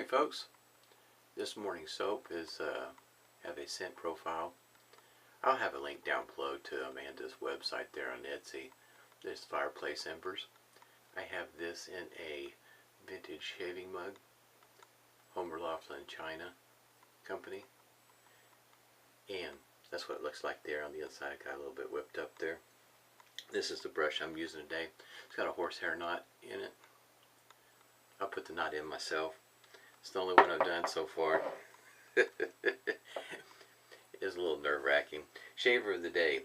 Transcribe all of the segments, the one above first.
morning, folks. This morning's soap is have a scent profile. I'll have a link down below to Amanda's website there on Etsy. This Fireplace Embers. I have this in a vintage shaving mug, Homer Laughlin China Company, and that's what it looks like there on the inside. It got a little bit whipped up there. This is the brush I'm using today. It's got a horsehair knot in it. I'll put the knot in myself. It's the only one I've done so far. It is a little nerve-wracking. Shaver of the day.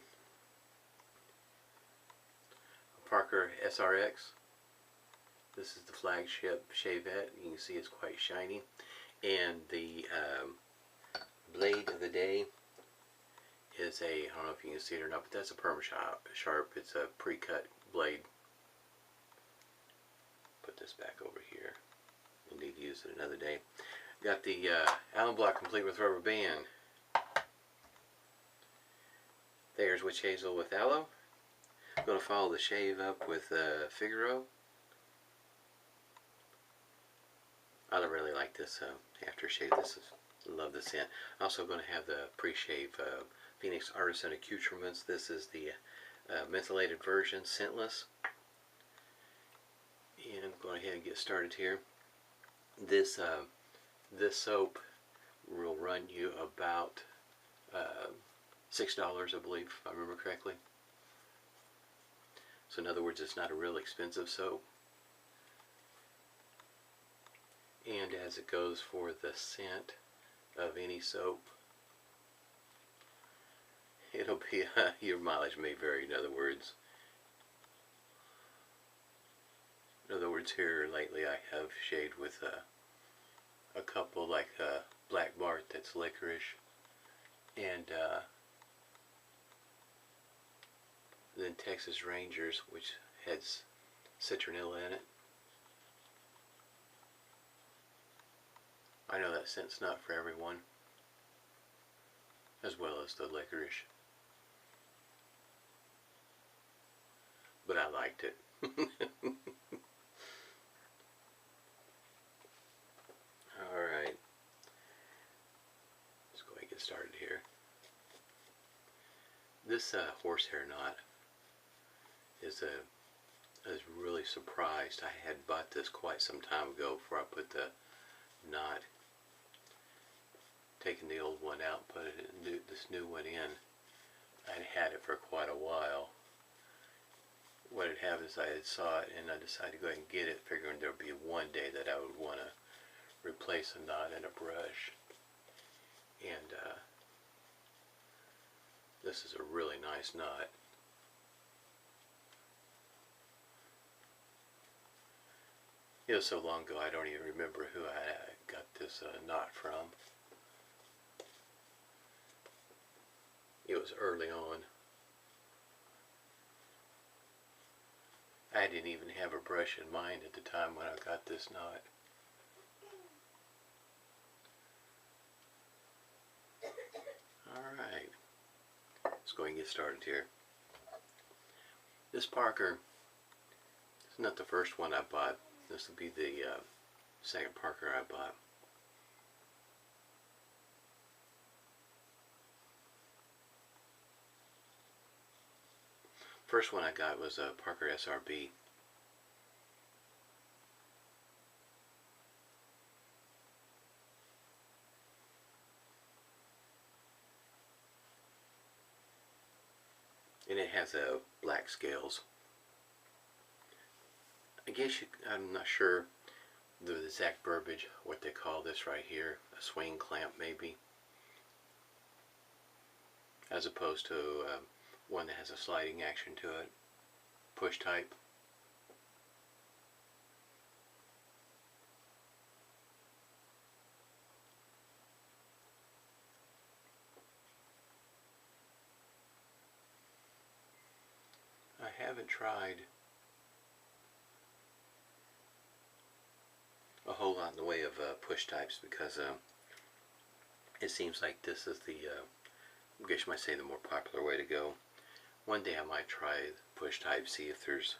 Parker SRX. This is the flagship shavette. You can see it's quite shiny. And the blade of the day is a, I don't know if you can see it or not, but that's a PermaSharp. It's a pre-cut blade. Put this back over here. We'll need to use it another day. Got the alum block complete with rubber band. There's witch hazel with aloe. I'm going to follow the shave up with Figaro. I really like this aftershave. Love the scent. Also going to have the pre-shave Phoenix Artisan Accoutrements. This is the mentholated version, scentless. And I'm going ahead and get started here. This soap will run you about $6, I believe, if I remember correctly. So in other words, it's not a real expensive soap. And as it goes for the scent of any soap, it'll be your mileage may vary. In other words, here lately I have shaved with a couple like Black Bart, that's licorice, and then Texas Rangers, which has citronella in it. I know that scent's not for everyone, as well as the licorice, but I liked it. Alright, let's go ahead and get started here. This horsehair knot is I was really surprised. I had bought this quite some time ago before I put the knot, taking the old one out, put this new one in. I'd had it for quite a while. What had happened is I had saw it and I decided to go ahead and get it, figuring there would be one day that I would want to replace a knot in a brush. And this is a really nice knot. It was so long ago I don't even remember who I got this knot from. It was early on. I didn't even have a brush in mind at the time when I got this knot. Alright, let's go ahead and get started here. This Parker is not the first one I bought. This will be the second Parker I bought. First one I got was a Parker SRB. And it has black scales. I guess I'm not sure the exact verbiage, what they call this right here, a swing clamp maybe, as opposed to one that has a sliding action to it, push type. I haven't tried a whole lot in the way of push types because it seems like this is the, I guess you might say, the more popular way to go. One day I might try push type, see if there's,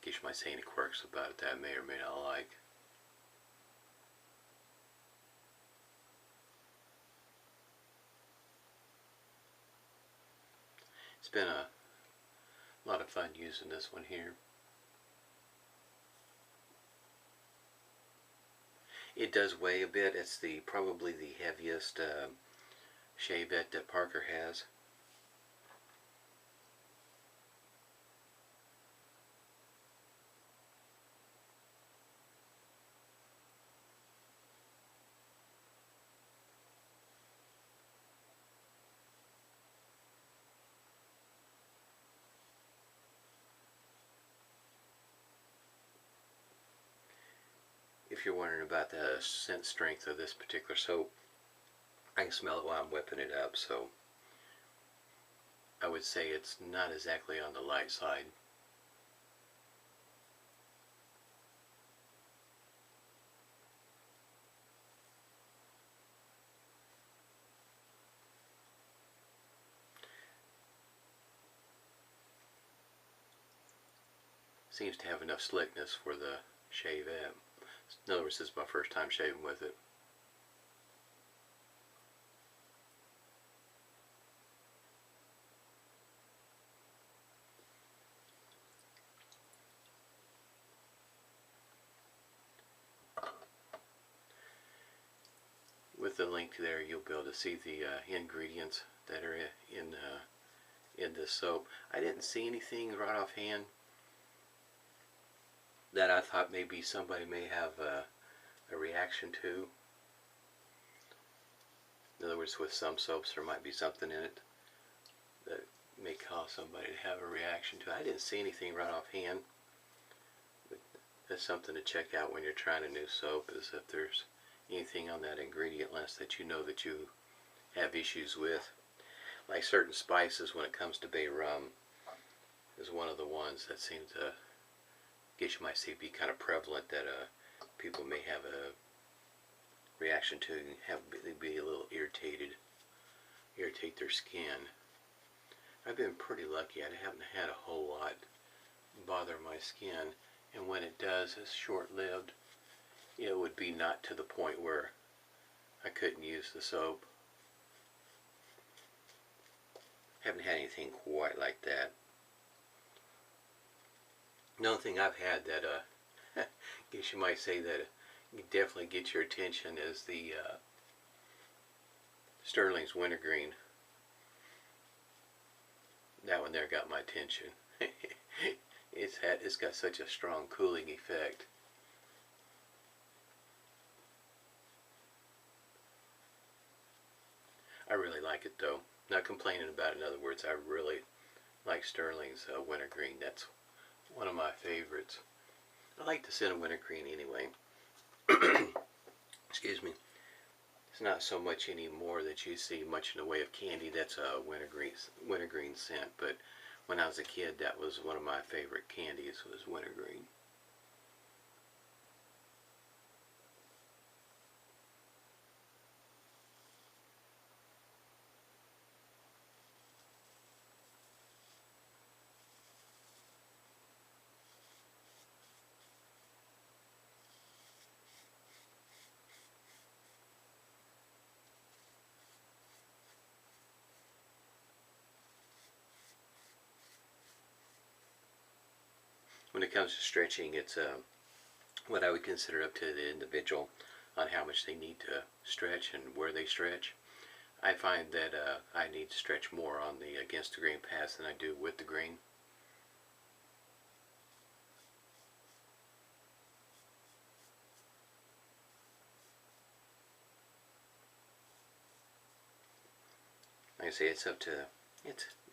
I guess you might say, any quirks about it that I may or may not like. It's been a lot of fun using this one here. It does weigh a bit. It's probably the heaviest shavette that Parker has. If you're wondering about the scent strength of this particular soap, I can smell it while I'm whipping it up, so I would say it's not exactly on the light side. Seems to have enough slickness for the shavette. In other words, this is my first time shaving with it. With the link there, you'll be able to see the ingredients that are in this soap. I didn't see anything right offhand that I thought maybe somebody may have a reaction to. In other words, with some soaps there might be something in it that may cause somebody to have a reaction to. I didn't see anything right offhand. But that's something to check out when you're trying a new soap, is if there's anything on that ingredient list that you know that you have issues with. Like certain spices, when it comes to bay rum, is one of the ones that seems to get, you might see, be kind of prevalent, that people may have a reaction to, and be a little irritate their skin. I've been pretty lucky. I haven't had a whole lot bother my skin, and when it does, it's short-lived. It would be not to the point where I couldn't use the soap. Haven't had anything quite like that. Another thing I've had that I guess you might say that definitely gets your attention is the Sterling's Wintergreen. That one there got my attention. It's got such a strong cooling effect. I really like it though. Not complaining about it. In other words, I really like Sterling's Wintergreen. That's one of my favorites. I like the scent of wintergreen anyway. Excuse me. It's not so much anymore that you see much in the way of candy that's a wintergreen scent, but when I was a kid, that was one of my favorite candies, was wintergreen. When it comes to stretching, it's what I would consider up to the individual on how much they need to stretch and where they stretch. I find that I need to stretch more on the against the grain pass than I do with the grain. Like I say, it's an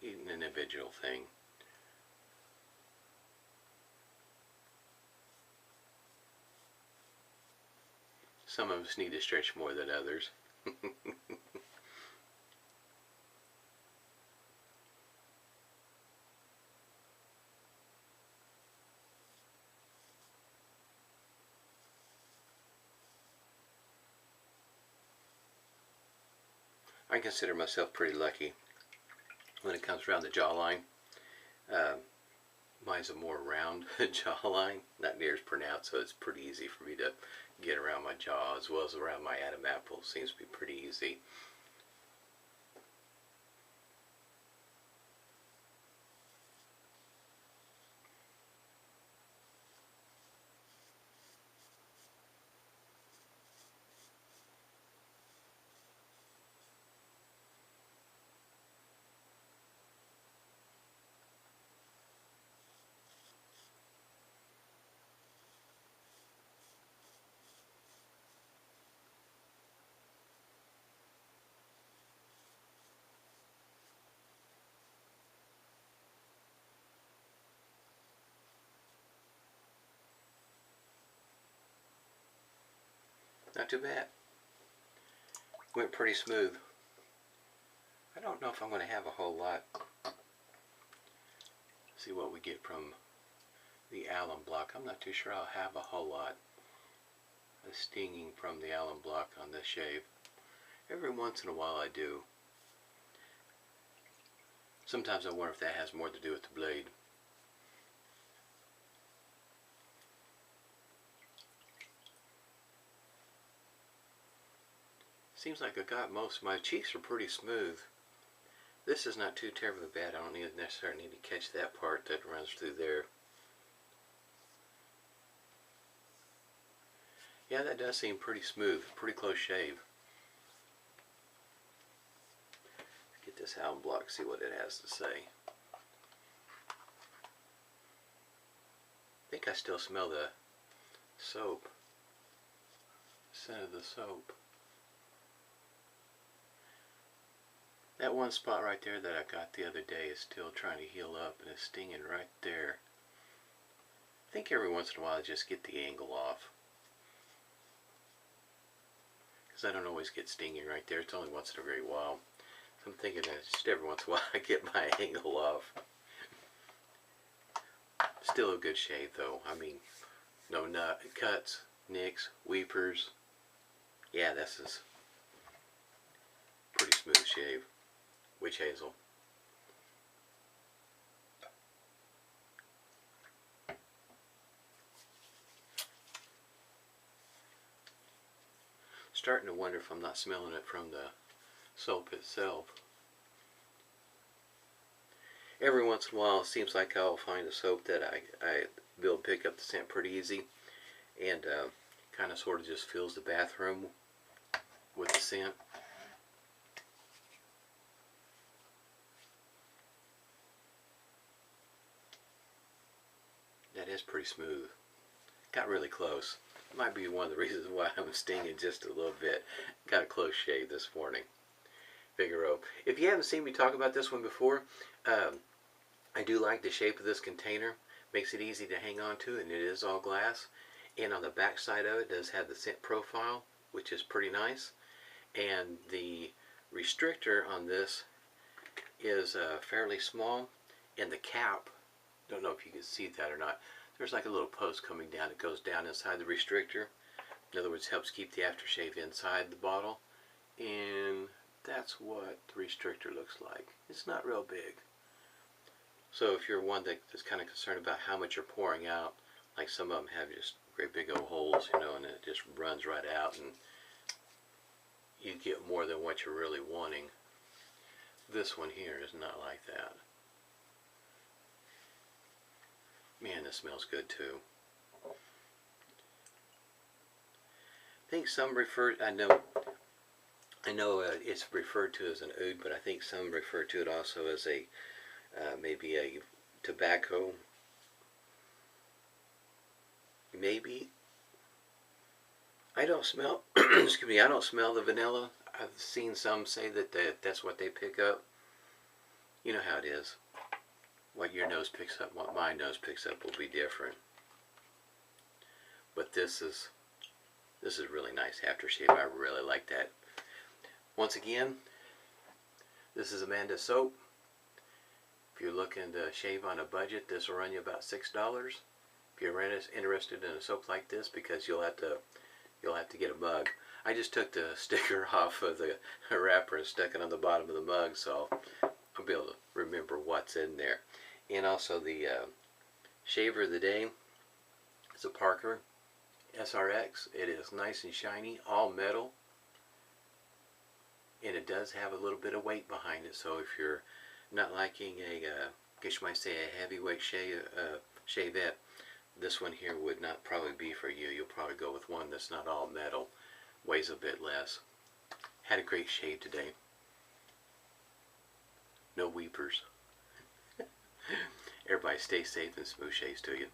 individual thing. Some of us need to stretch more than others. I consider myself pretty lucky when it comes around the jawline. Mine's a more round jawline, not near as pronounced, so it's pretty easy for me to get around my jaw, as well as around my Adam apple. Seems to be pretty easy. Not too bad. Went pretty smooth. I don't know if I'm going to have a whole lot. See what we get from the alum block. I'm not too sure I'll have a whole lot of stinging from the alum block on this shave. Every once in a while I do. Sometimes I wonder if that has more to do with the blade. Seems like I got most. My cheeks are pretty smooth. This is not too terribly bad. I don't necessarily need to catch that part that runs through there. Yeah, that does seem pretty smooth. Pretty close shave. Let's get this alum block, see what it has to say. I think I still smell the soap. Scent of the soap. That one spot right there that I got the other day is still trying to heal up and it's stinging right there. I think every once in a while I just get the angle off. Because I don't always get stinging right there. It's only once in a great while. So I'm thinking that just every once in a while I get my angle off. Still a good shave though. I mean, no cuts, nicks, weepers. Yeah, this is pretty smooth shave. Witch hazel. Starting to wonder if I'm not smelling it from the soap itself. Every once in a while it seems like I'll find a soap that I be able to pick up the scent pretty easy and kind of sort of just fills the bathroom with the scent. That is pretty smooth. Got really close. Might be one of the reasons why I'm stinging just a little bit. Got a close shave this morning. Figaro. If you haven't seen me talk about this one before, I do like the shape of this container. Makes it easy to hang on to, and it is all glass. And on the back side of it does have the scent profile, which is pretty nice. And the restrictor on this is fairly small, and the cap, don't know if you can see that or not, there's like a little post coming down. It goes down inside the restrictor. In other words, helps keep the aftershave inside the bottle. And that's what the restrictor looks like. It's not real big. So if you're one that's kind of concerned about how much you're pouring out, like some of them have just great big old holes, you know, and it just runs right out and you get more than what you're really wanting. This one here is not like that. Man, this smells good too. I think some refer, I know it's referred to as an oud, but I think some refer to it also as a maybe a tobacco. Maybe. I don't smell. Excuse me. I don't smell the vanilla. I've seen some say that that's what they pick up. You know how it is. What your nose picks up, what my nose picks up will be different. But this is really nice aftershave. I really like that. Once again, this is Amanda's soap. If you're looking to shave on a budget, this will run you about $6. If you're interested in a soap like this, because you'll have to get a mug. I just took the sticker off of the wrapper and stuck it on the bottom of the mug, so I'll be able to remember what's in there. And also the shaver of the day is a Parker SRX. It is nice and shiny, all metal, and it does have a little bit of weight behind it. So if you're not liking I guess you might say a heavyweight shavette, this one here would not probably be for you. You'll probably go with one that's not all metal, weighs a bit less. Had a great shave today. No weepers. Everybody stay safe and smooth shaves to you.